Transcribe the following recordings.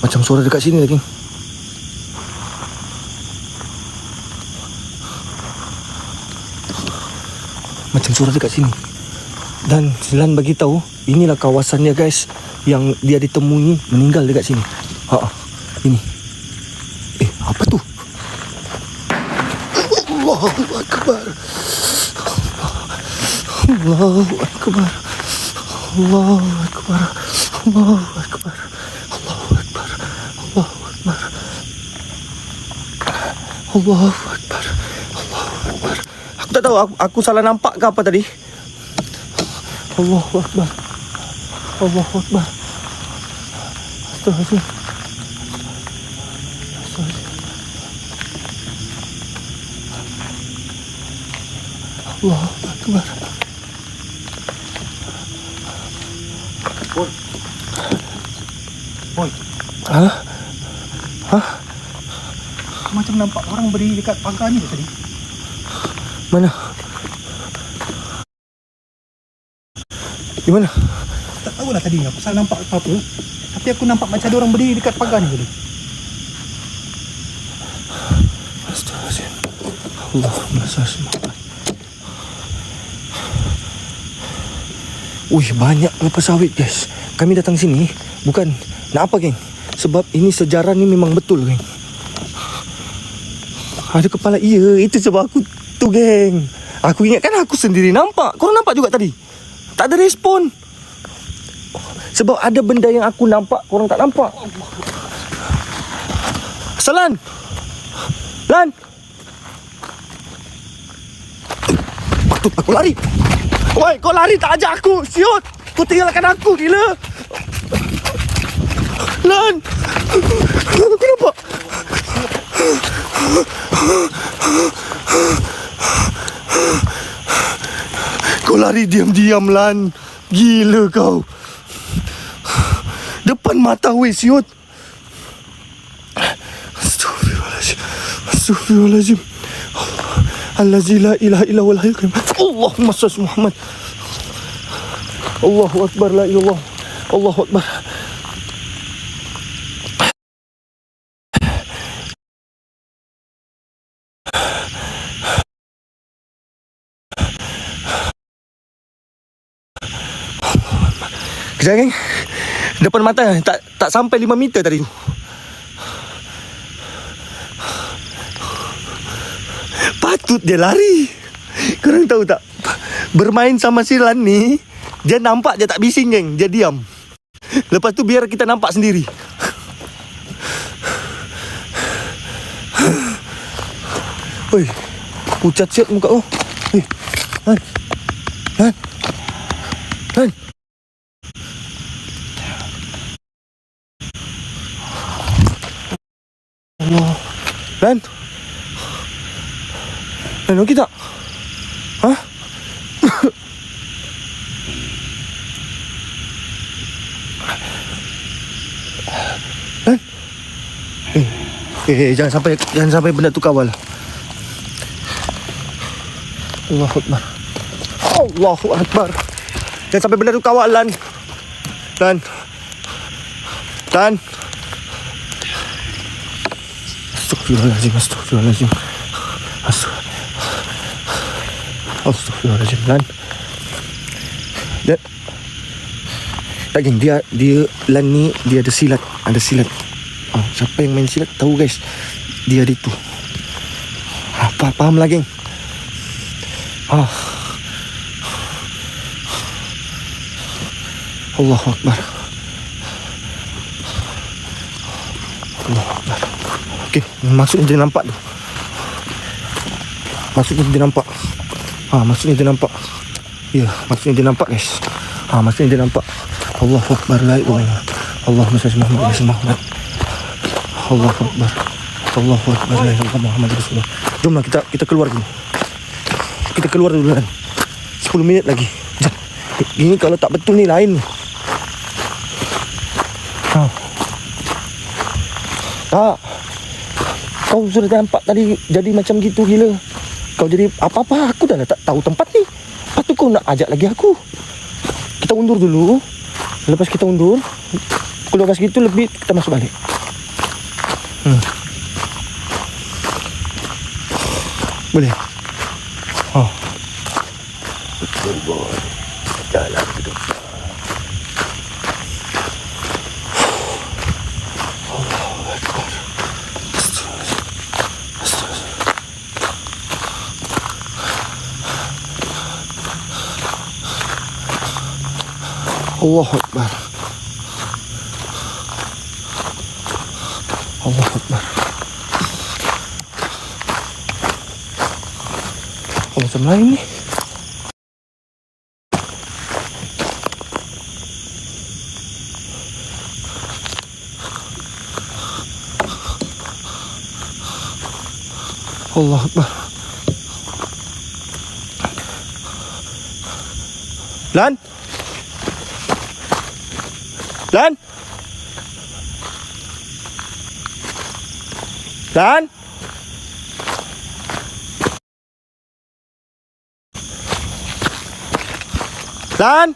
Macam suara dekat sini lagi. Macam suara dekat sini. Dan Lan bagi tahu, inilah kawasannya guys, yang dia ditemui meninggal dekat sini. Ini. Apa tu? Allahu Akbar. Allahu Akbar. Allahu Akbar. Allahu Akbar. Allahu Akbar. Allahu Akbar. Allahu Akbar. Allahu Akbar. Aku tak tahu aku salah nampak ke apa tadi. Allahu Akbar. Allahu Akbar. Astagfirullah. Allahu Akbar. Boy. Hah? Macam nampak orang berdiri dekat pagar ni tadi. Mana? Di mana? Tak tahulah tadi pasal nampak apa-apa. Tapi aku nampak macam ada orang berdiri dekat pagar ni tadi. Astagfirullahaladzim. Allahumma salli Muhammad. Banyak kelapa sawit guys. Kami datang sini bukan nak apa geng. Sebab ini sejarah ni memang betul geng. Ada kepala itu sebab aku tu geng. Aku ingatkan aku sendiri nampak. Korang nampak juga tadi? Tak ada respon. Sebab ada benda yang aku nampak, korang tak nampak. Lan. Lan. Patut aku lari. Woi, kau lari tak ajak aku. Siot. Kau tinggalkan aku gila. Lan. Kenapa? Kau lari diam-diam Lan. Gila kau. Depan mata weh siot. Astagfirullahaladzim. Astagfirullahaladzim. Allazi la ilaha illa huwal hayyul qayyum. Allahumma salli Muhammad. Allahu Akbar, la ilallah. Allahu Akbar. Kejap geng. Depan mata tak sampai 5 meter tadi tu. Patut dia lari. Korang tahu tak? Bermain sama si Lan ni, dia nampak dia tak bising geng. Dia diam. Lepas tu biar kita nampak sendiri. Oi, pucat siap muka kau. Lan. Lan. Lan. Allah. Lan. Lan, okey tak? Hah? Lan. Jangan sampai benda tu kawal. Allahu Akbar. Allahu Akbar. Jangan sampai benda tu kawal Lan. Lan. Lan. Astagfirullahaladzim. Astagfirullahaladzim. Astagfirullahaladzim Lan. Tak geng, dia Lan ni dia ada silat. Ada silat. Siapa yang main silat tahu guys. Dia ada itu. Faham lah geng. Allahu Akbar. Allahu Akbar. Okey, maksudnya dia nampak tu. Maksudnya dia nampak. Maksudnya dia nampak. Ya, maksudnya dia nampak guys. Maksudnya dia nampak. Allahu Akbar, la ilaha illallah. Allahumma salli Muhammad. Allahu Akbar. Allahu Akbar, la ilaha illallah Muhammad Rasulullah. Jomlah kita keluar dulu. Kita keluar dulu kan. 10 minit lagi. Jom. Ini kalau tak betul ni lain. Tak. Kau sudah nampak tadi jadi macam gitu gila. Kau jadi apa-apa aku dah tak tahu tempat ni. Lepas tu kau nak ajak lagi aku. Kita undur dulu. Lepas kita undur, pukul 12 gitu lebih kita masuk balik. Boleh. Oh. Good boy. Jalan dulu. Allahu Akbar. Allahu Akbar. Oh, macam lain ni. Allahu Akbar. Lan? Lan? Lan? Lan?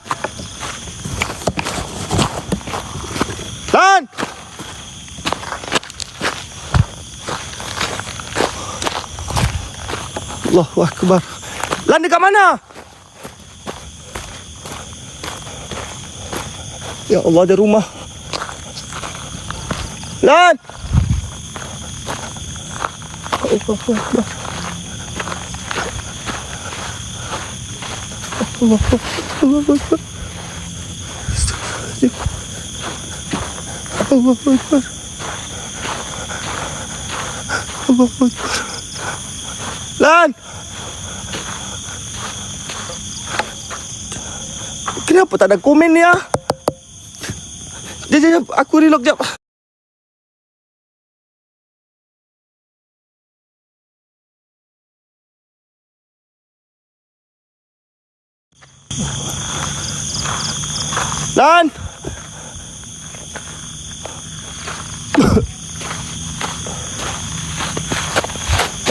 Lan? Allahu Akbar. Lan dekat mana? Ya Allah, ada rumah. Lan! Allahu Akbar. Allahu Akbar. Astagfirullahaladzim. Allahu Akbar. Allahu Akbar. Lan! Kenapa tak ada komen ni ah? Jap, aku relock jap. Lan!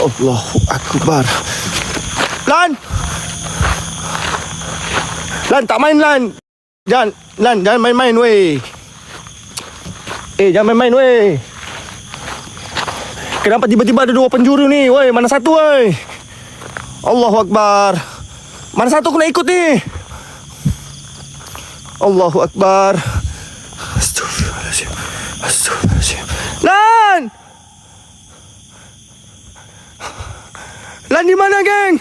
Allahu Akbar. Lan! Lan, tak main Lan. Jangan main-main weh. Jangan main-main weh. Kenapa tiba-tiba ada 2 penjuru ni weh? Mana satu weh? Allahu Akbar. Mana satu aku nak ikut ni? Allahu Akbar. Astagfirullahaladzim. Astagfirullahaladzim. Lan! Lan di mana geng?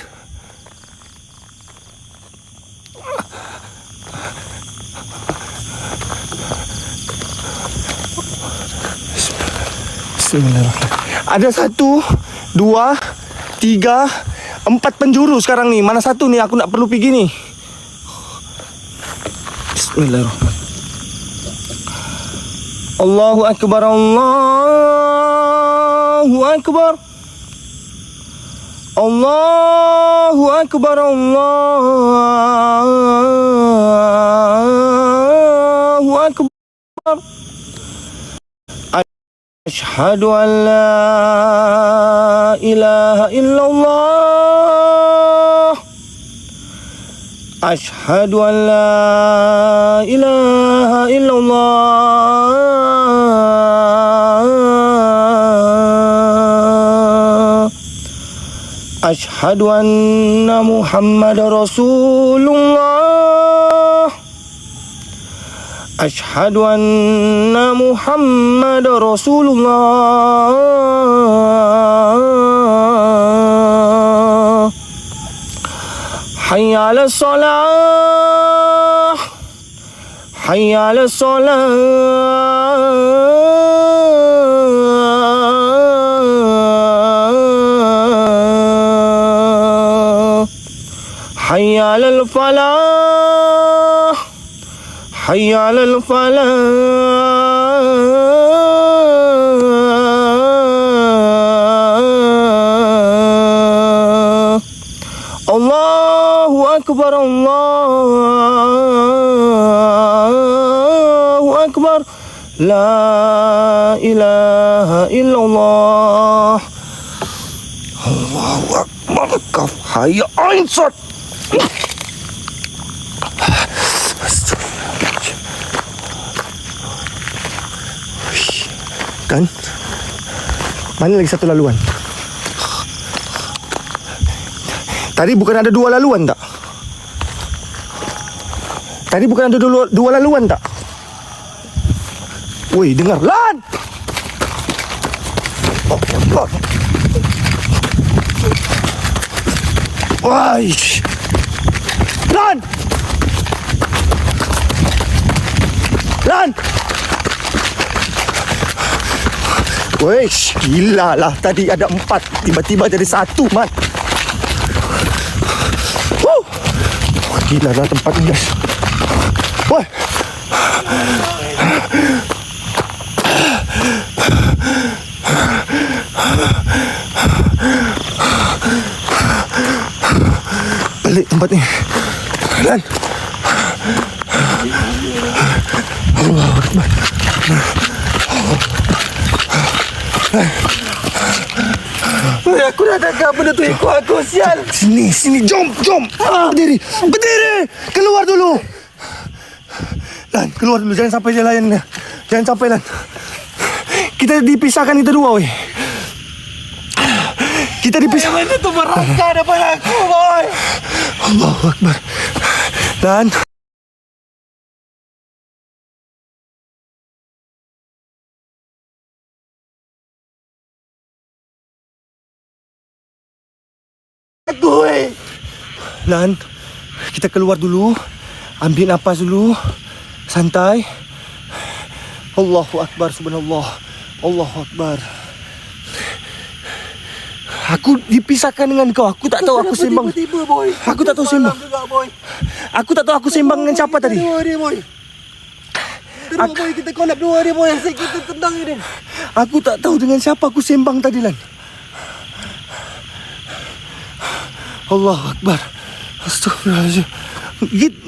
Bismillahirrahmanirrahim. Ada 1, 2, 3, 4 penjuru sekarang ni. Mana satu ni aku nak perlu pergi ni? Bismillahirrahmanirrahim. Allahu Akbar. Allahu Akbar. Allahu Akbar. Allahu Akbar. Ashhadu an la ilaha illallah. Ashhadu an la ilaha illallah. Ashhadu anna Muhammadar Rasulullah. Ashhadu anna Muhammadar Rasulullah. Hayya 'alas salah. Hayya 'alas salah. Hayya 'alal falah. Hayya 'alal falah. Allahu Akbar. Allahu Akbar. La ilaha illallah. Allahu Akbar. Kaf hayya ain sat. Kan? Mana lagi satu laluan? Tadi bukan ada 2 laluan tak? Tadi bukan ada dua laluan tak? Woi, dengar Lan. Oh, Allah. Woi. Lan. Lan. Woi, gila lah. Tadi ada 4, tiba-tiba jadi 1, Mat. Gila lah tempat ni, guys. Woi. Balik tempat ni. Lan. Allahu Akbar. Aku dah cakap benda tu ikut aku, sial. Sini, jom. Berdiri. Keluar dulu. Lan, keluar dulu. Jangan sampai dia layan. Jangan sampai, Lan. Kita dipisahkan kita dua, weh. Kita dipisahkan. Mana tu merangka depan aku, boy. Allahu Akbar. Lan. Aku, weh. Lan, kita keluar dulu. Ambil nafas dulu. Santai. Allahu Akbar, subhanallah. Allahu Akbar. Aku dipisahkan dengan kau. Aku tak tahu aku sembang. Tiba-tiba, boy. Aku tak tahu sembang. Aku tak tahu aku sembang dengan siapa tadi. Dua dia, boy. Terus, boy, kita collab dua dia, boy. Asyik kita tendang dia. Aku tak tahu dengan siapa aku sembang tadi, Lan. Allahu Akbar. Astaghfirullahaladzim.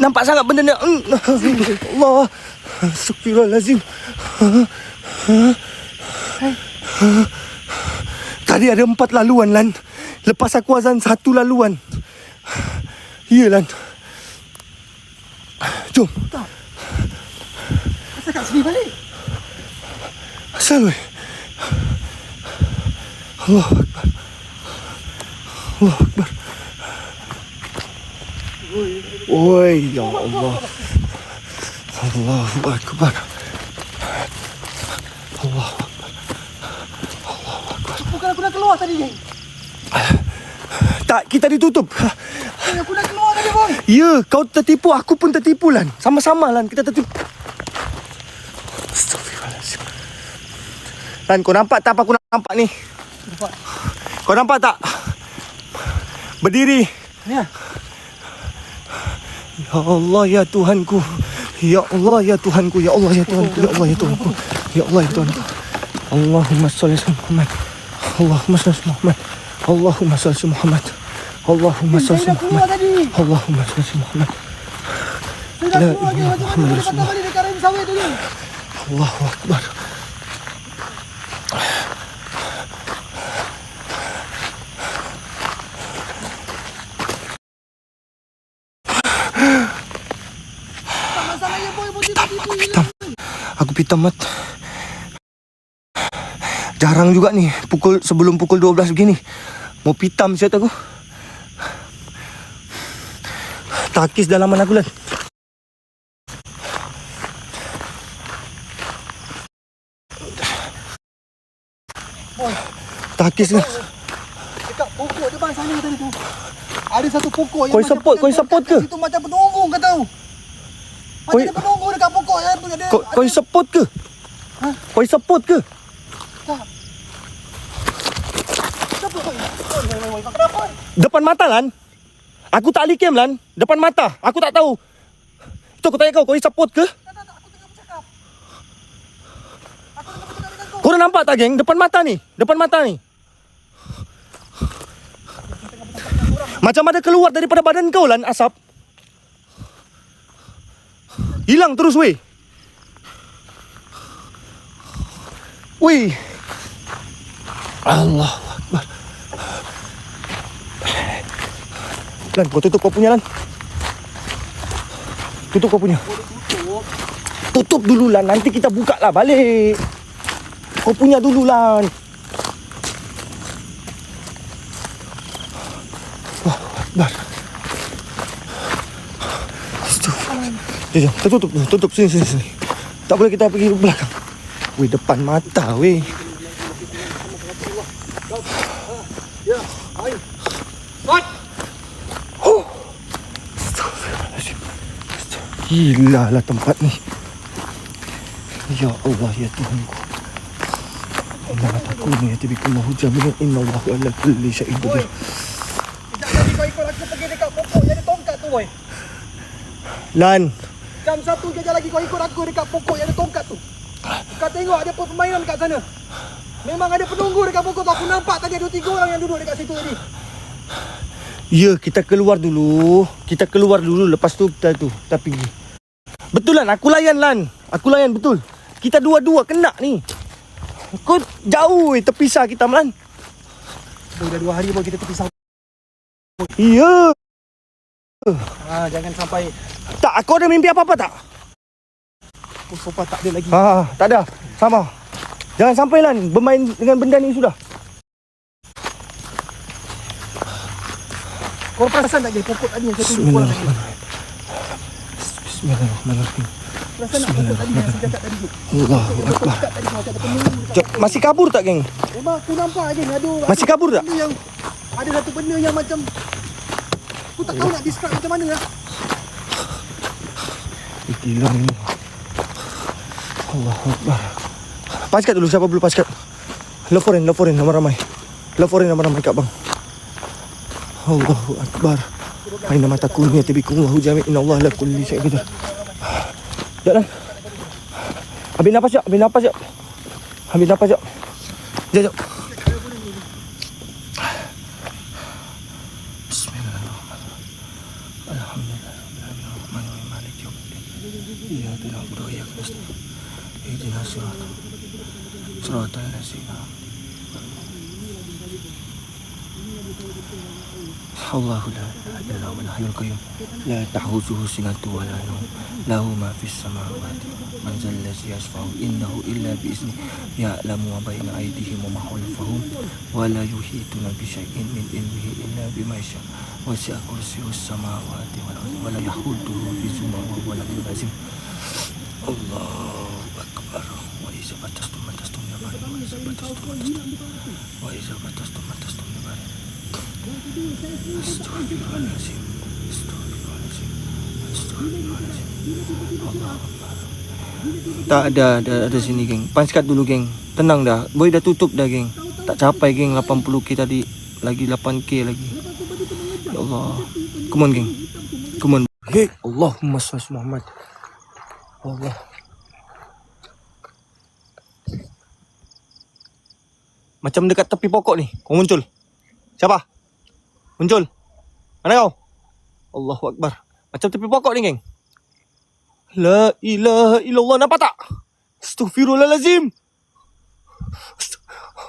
Nampak sangat benda ni. Allah. Astaghfirullahaladzim. Tadi ada 4 laluan, Lan. Lepas aku azan 1 laluan. Ya, Lan. Jom. Asal kat sini balik? Asal, weh. Allahu Akbar. Allahu Akbar. Oi, ya Allah. Allahu Akbar. Allahu Akbar. Allahu Akbar. Bukan aku dah keluar tadi, geng. Tak, kita ditutup. Aku dah keluar tadi, boy. Ya, kau tertipu, aku pun tertipu, Lan. Sama-sama, Lan, kita tertipu. Astaghfirullahaladzim. Lan, kau nampak tak apa aku nampak ni? Nampak. Kau nampak tak? Berdiri. Ya. Ya Allah, ya Tuhanku. Ya Allah, ya Tuhanku. Ya Allah, ya Tuhanku. Ya Allah, ya Tuhanku. Ya Allah, ya Tuhanku. Allahumma salli ala Muhammad. Allahumma salli ala Muhammad. Allahumma salli ala Muhammad. Allahumma salli ala Muhammad. Allahumma salli ala Muhammad. Saya dah keluar lagi. Macam mana dia patah balik dekat rem sawit tadi? Allahu Akbar. Pitam. Aku pitam, Mat. Jarang juga ni sebelum pukul 12 begini. Mau pitam siap aku. Takis dalaman aku, Lan. Boy, Takis kan. dekat pokok depan sana tadi tu. Ada satu pokok yang Kau support ke? Itu macam penunggu, kau tahu. Macam ada penunggu dekat pokok yang ada. Kau support ke? Ha? Kau support ke? Tak. Siapa kau? Kenapa? Depan mata, Lan. Aku tak likem, Lan. Depan mata. Aku tak tahu. Itu aku tanya kau support ke? Tak, aku tengah bercakap. Aku tengah bercakap dengan kau. Kau dah nampak tak, geng? Depan mata ni. Depan mata ni. Macam ada keluar daripada badan kau, Lan, asap. Hilang terus, weh. Weh. Allahu Akbar. Lan, kau tutup kau punya, Lan. Tutup kau punya. Tutup dulu, Lan. Nanti kita buka lah balik. Kau punya dulu, Lan. Jom, kita tutup sini. Tak boleh kita pergi ke belakang. Weh, depan mata weh. Ya, ayo. Hot. Oh. Astagfirullahaladzim. Gila lah tempat ni. Ya Allah, ya Tuhanku. Allah takuni ya tibikullahu jami'an innallaha ala kulli syai'in qadir. Sekejap lagi kau ikut aku pergi dekat pokok yang ada tongkat tu, boy. Lan, Jam 1 kejap lagi kau ikut aku dekat pokok yang ada tongkat tu. Kau tengok ada permainan kat sana. Memang ada penunggu dekat pokok tu. Aku nampak tadi ada 3 orang yang duduk dekat situ tadi. ya kita keluar dulu. Lepas tu kita pergi. Betul Lan, aku layan betul. Kita dua-dua kena ni. Kau jauh terpisah kita Lan. Boy, dah 2 hari boy kita terpisah. Ya. Jangan sampai Tak, kau ada mimpi apa-apa tak? sofa tak ada lagi. Tak ada. Sama. Jangan sampai Lan bermain dengan benda ni sudah. Kau perasan tak je pokok tadi yang saya tunjuk korang tadi? Bismillahirrahmanirrahim. Perasan tak pokok tadi yang saya cakap tadi tu? Allahu Akbar. Tongkat tadi macam ada penunggu dekat. Jom, masih kabur tak geng? Memang aku nampak je ada Masih kabur tak? benda yang ada satu benda yang macam aku tak tahu nak describe macam mana lah. Gila ni. Allahu Akbar. Paskat dulu, siapa belum paskat? Laporin ramai-ramai. Laporin ramai-ramai kat bang. Allahu Akbar. Aina mataku ni tibikum Allahu jami' innallaha la kulli syai'in qadir. Jalan. Ambil nafas jap. Jap. Bismillahirrahmanirrahim. Alhamdulillahirabbil maliki yaumiddin. Iyyaka na'budu wa iyyaka nasta'in. Ihdinas siratal ladzina Allahu la ilaha illa huwal hayyul qayyum la ta'khuzuhu sinatun wa la nawm lahu ma fis samawati man zal ladzi yashfa'u innahu illa bi izni ya'lamu ma baina aydihim wa ma khalfahum wa la yuhituna bi syai'in min ilmihi illa bima yasha wasi'a kursiyyus samawati wal ardi wa la yahuduhu hifdhuhuma wa huwal aliyyul azim. Allahu akbar. Wa iza batastum ya bani wa iza batastum ya bani. Astagfirullahaladzim. Tak ada sini geng. Paskat dulu geng. Tenang dah. Boy dah tutup dah geng. Tak capai geng 80k tadi. Lagi 8k lagi. Ya Allah. Come on geng. Come on. Hey, Allahumma salli Muhammad. Allah. Macam dekat tepi pokok ni. Kau muncul. Siapa? Muncul. Mana kau? Allahu Akbar. Macam tepi pokok ni, geng. La ilaha illallah. Nampak tak? Astaghfirullahalazim.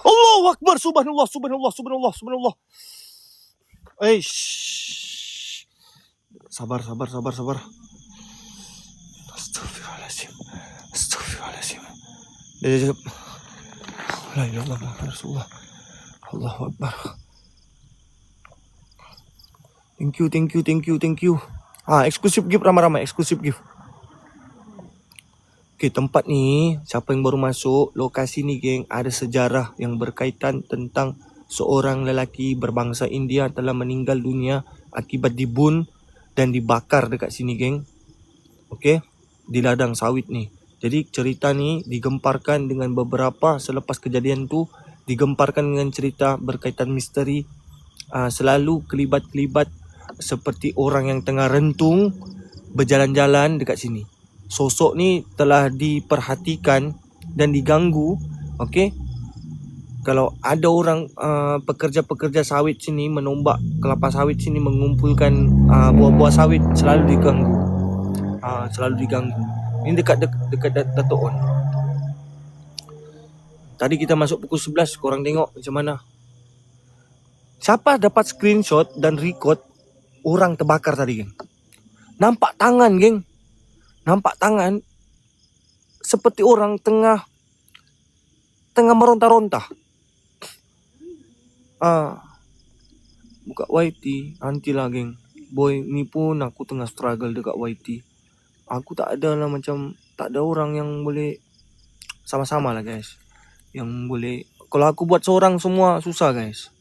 Allahu Akbar. Subhanallah. Eish. Sabar. Astaghfirullahalazim. Dia. La ilaha illallah Muhammadur Rasulullah. Allahu Akbar. Thank you. Eksklusif gift ramai-ramai. Eksklusif gift. Okay, tempat ni, siapa yang baru masuk, lokasi ni geng, ada sejarah yang berkaitan tentang seorang lelaki berbangsa India telah meninggal dunia akibat dibunuh dan dibakar dekat sini geng. Okay, di ladang sawit ni. Jadi cerita ni digemparkan dengan beberapa selepas kejadian tu, digemparkan dengan cerita berkaitan misteri. Selalu kelibat-kelibat seperti orang yang tengah rentung berjalan-jalan dekat sini. Sosok ni telah diperhatikan dan diganggu. Okey. Kalau ada orang pekerja-pekerja sawit sini menombak kelapa sawit sini mengumpulkan buah-buah sawit, selalu diganggu. Ini dekat Dato' On. Tadi kita masuk pukul 11, korang tengok macam mana. Siapa dapat screenshot dan record orang terbakar tadi, geng? Nampak tangan, geng. Nampak tangan seperti orang tengah meronta-ronta. Buka YT, nantilah, geng. boy, ni pun aku tengah struggle dekat YT. Aku tak ada lah macam, tak ada orang yang boleh sama-sama lah guys. Yang boleh, kalau aku buat seorang semua susah guys.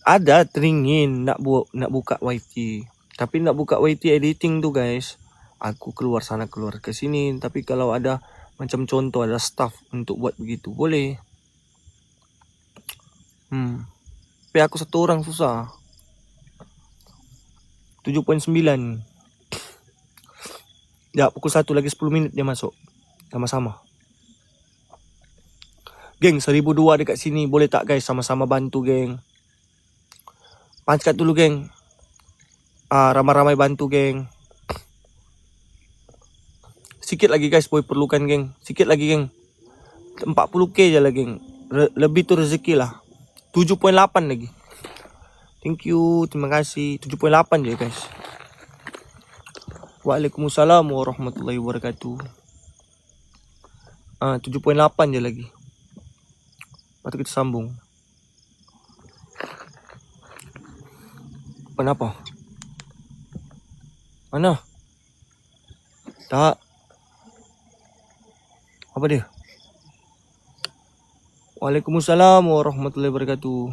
Ada teringin nak buka YT. Tapi nak buka YT editing tu guys, aku keluar sana keluar ke sini. Tapi kalau ada macam contoh ada staff untuk buat begitu, boleh. Tapi aku satu orang susah. 7.9. Ya, pukul 1 lagi 10 minit dia masuk. Sama-sama. Geng, 1,200 dekat sini. Boleh tak guys sama-sama bantu geng? Pancat dulu geng. Ramai-ramai bantu geng. Sikit lagi guys boy perlukan geng. Sikit lagi geng. 40k je lah geng. Lebih tu rezeki lah. 7.8 lagi. Thank you. Terima kasih. 7.8 je guys. Waalaikumsalam warahmatullahi wabarakatuh. 7.8 je lagi. Lepas tu kita sambung. Kenapa? Mana? Tak. Apa dia? Waalaikumsalam warahmatullahi wabarakatuh.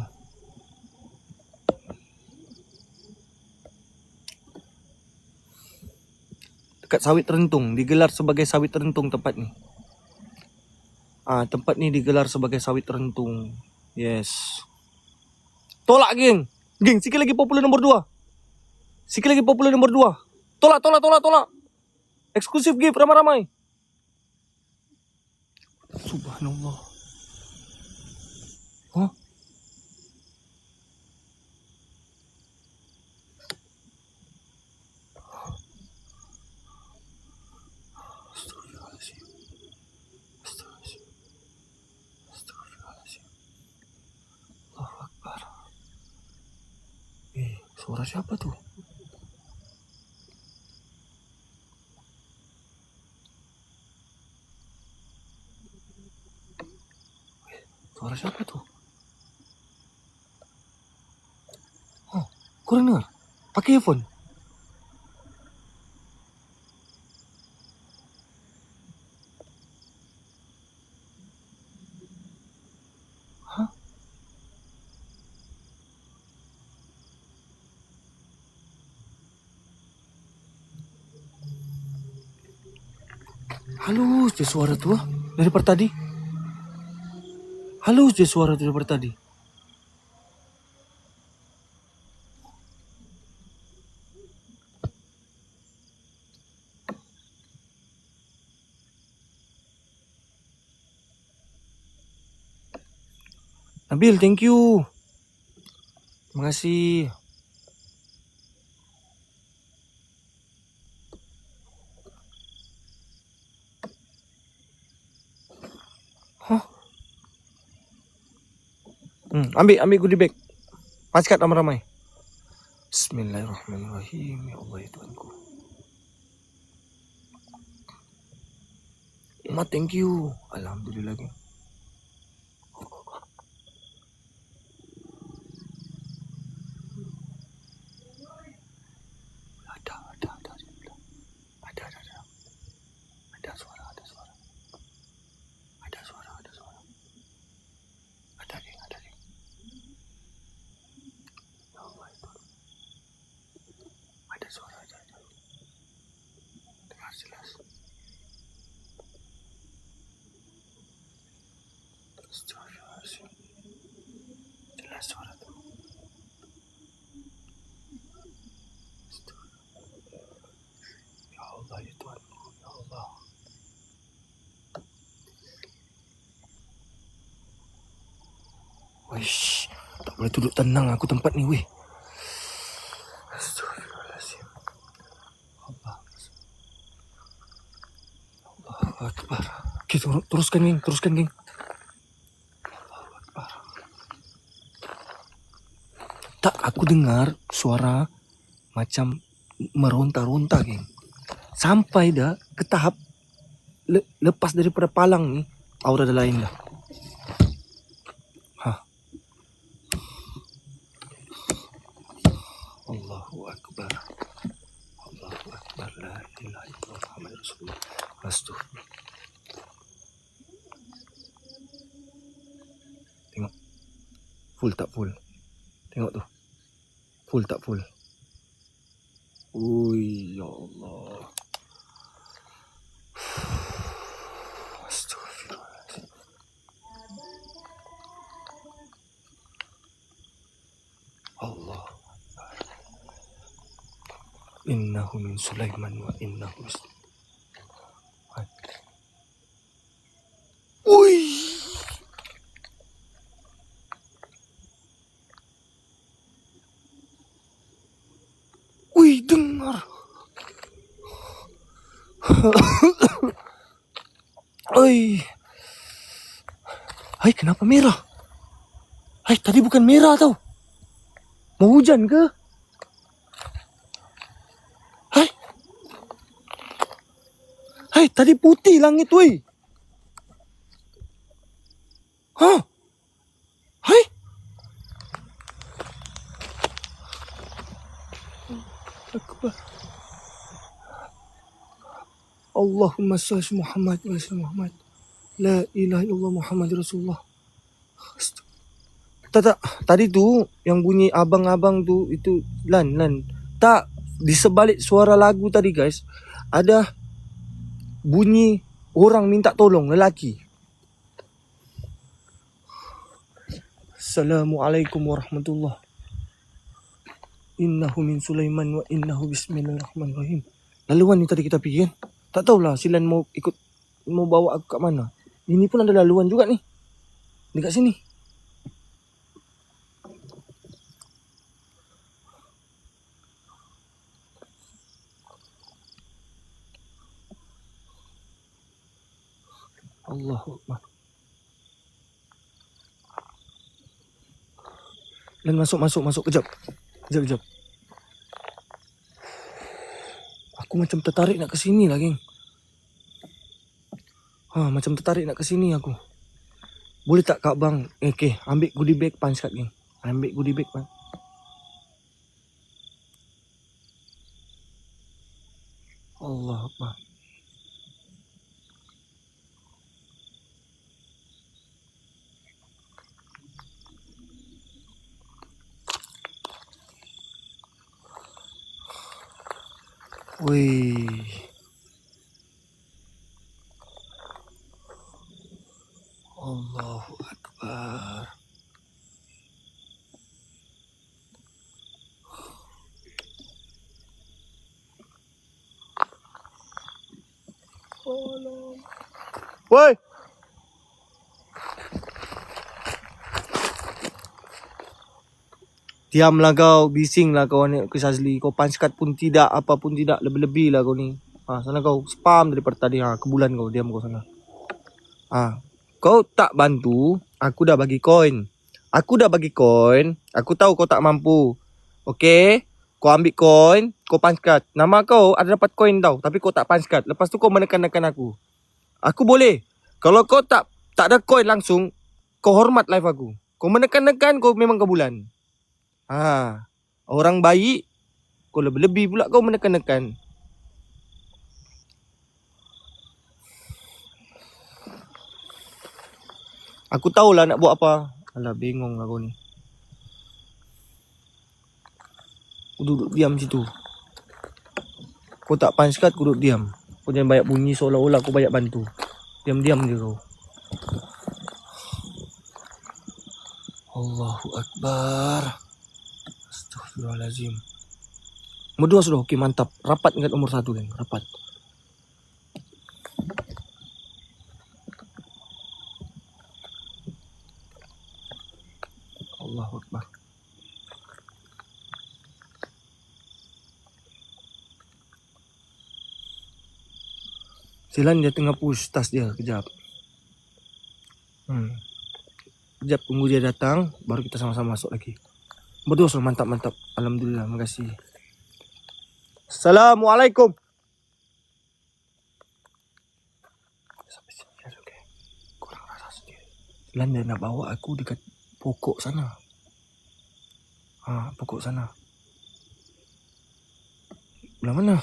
Dekat Sawit Rentung. Digelar sebagai Sawit Rentung tempat ni. Tempat ni digelar sebagai Sawit Rentung. Yes. Tolak geng. Geng, sikit lagi popular nombor 2. Sikit lagi popular nombor 2. Tolak. Eksklusif gift ramai-ramai. Subhanallah. Hah? Allahu Akbar. Suara siapa tuh? Suara siapa tuh? Oh, kurang dengar. Pakai earphone. Hah? Halus je suara tu daripada tadi. Halus je suara tu daripada tadi. Nabil, thank you. Terima kasih. Hah? Ambil goodie bag. Paskat ramai-ramai. Bismillahirrahmanirrahim. Ya Allah ya Tuhanku. Mak, thank you. Alhamdulillah. Ada suara. Ada geng. Ya Allah itu. Ada suara. Dengar jelas. Astagfirullahaladzim. Jelas suara tu. Ya Allah ya Tuhanku. Ya Allah. Wish, tak boleh duduk tenang aku tempat ni weh. Astagfirullahaladzim. Allah Akbar. Okay, teruskan geng. Allah Akbar. Tak, aku dengar suara macam meronta-ronta geng. Sampai dah ke tahap lepas daripada palang ni, aura dah lain dah. Allahu Akbar. Allahu Akbar. La ilaha illallah Muhammad Rasulullah. Astagfirullah. Tengok. Full tak full? Tengok tu. Full tak full? Ui, ya Allah. Astagfirullah. Allah. Innahu min Sulaiman wa innahu Ui. Ui, dengar. Oi. Hai, kenapa merah? Hai, tadi bukan merah tau. Mau hujan ke? Hai. Hai, tadi putih langit woi. Hah? Hai. Akbar. Allahumma salli Muhammad wa sallam Muhammad. La ilaha illallah Muhammad Rasulullah. Tak. Tadi tu yang bunyi abang-abang tu itu Lan. Tak, di sebalik suara lagu tadi guys, ada bunyi orang minta tolong, lelaki. Assalamualaikum warahmatullahi. Innahu min Sulaiman wa innahu bismillahirrahmanirrahim. Laluan ni tadi kita pergi kan? Tak tahulah si Lan mau ikut, mau bawa aku kat mana. Ini pun ada laluan juga ni. Dekat sini. Allahu Akbar. Lan masuk. Kejap. Aku macam tertarik nak ke sini lah, geng. Macam tertarik nak ke sini aku. Boleh tak Kak Bang? Okay, ambil goodie bag pan sekat, geng. Ambil goodie bag pan. Allah Akbar. Wih. Allahu Akbar. Woi. Diamlah kau, bisinglah kau ni ke Sazli. Kau panskat pun tidak, apa pun tidak, lebih-lebih lah kau ni. Sana kau spam daripada tadi. Kebulan kau, diam kau sana. Kau tak bantu, aku dah bagi koin. Aku tahu kau tak mampu. Okey? Kau ambil koin, kau panskat. Nama kau ada dapat koin tau, tapi kau tak panskat. Lepas tu kau menekan-nekan aku. Aku boleh. Kalau kau tak ada koin langsung, kau hormat live aku. Kau menekan-nekan, kau memang kebulan. Orang baik, kau lebih-lebih pula kau menekan-nekan. Aku tahulah nak buat apa. Alah, bengong lah kau ni. Kau duduk diam situ. Kau tak panskat, kau duduk diam. Kau jangan banyak bunyi seolah-olah kau banyak bantu. Diam-diam je kau. Allahu Akbar. Astagfirullahaladzim. Nomor 2 sudah. Okey, mantap. Rapat dengan nomor 1 kan. Rapat. Allahu Akbar. Silan dia tengah push tas dia. Kejap. Kejap tunggu dia datang, baru kita sama-sama masuk lagi. Betul, mantap. Alhamdulillah, makasih. Assalamualaikum. Sampai sini okay. Kurang rasa sendiri. Silan dia nak bawa aku dekat pokok sana. Pokok sana. Belah mana?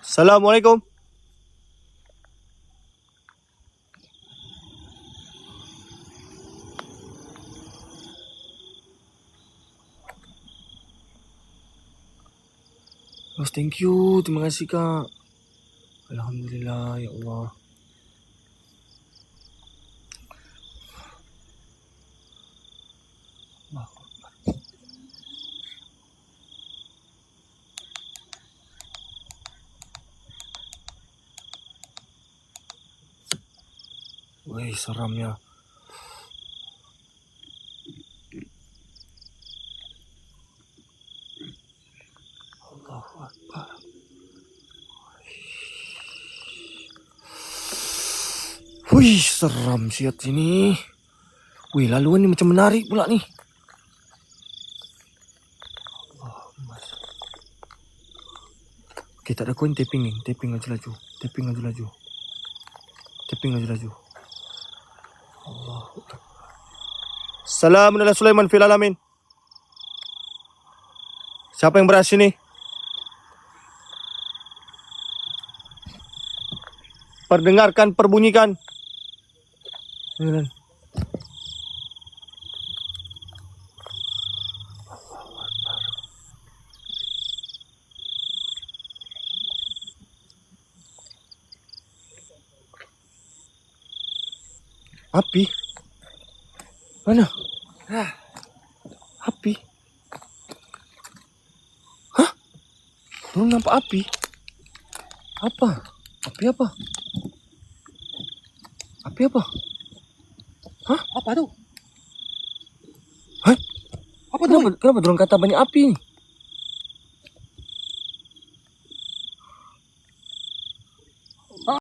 Assalamualaikum. Bos, thank you. Terima kasih, Kak. Alhamdulillah, ya Allah. Wih, seramnya. Allahu Akbar. Wih, seram siat sini. Wih, laluan ni macam menarik pula ni. Allahumma. Okay, tak ada koin, tapping ni. Tapping aja laju. Tapping aja laju. Tapping aja laju. Allahu Akbar. Salamun ala Sulaiman fil alamin. Siapa yang berhasil ni? Perdengarkan, perbunyikan. Ini. Api? Mana? Api? Hah? Belum nampak api? Apa? Api apa? Api apa? Hah? Apa tu? Hah? Apa tu? Kenapa dorang kata banyak api ni?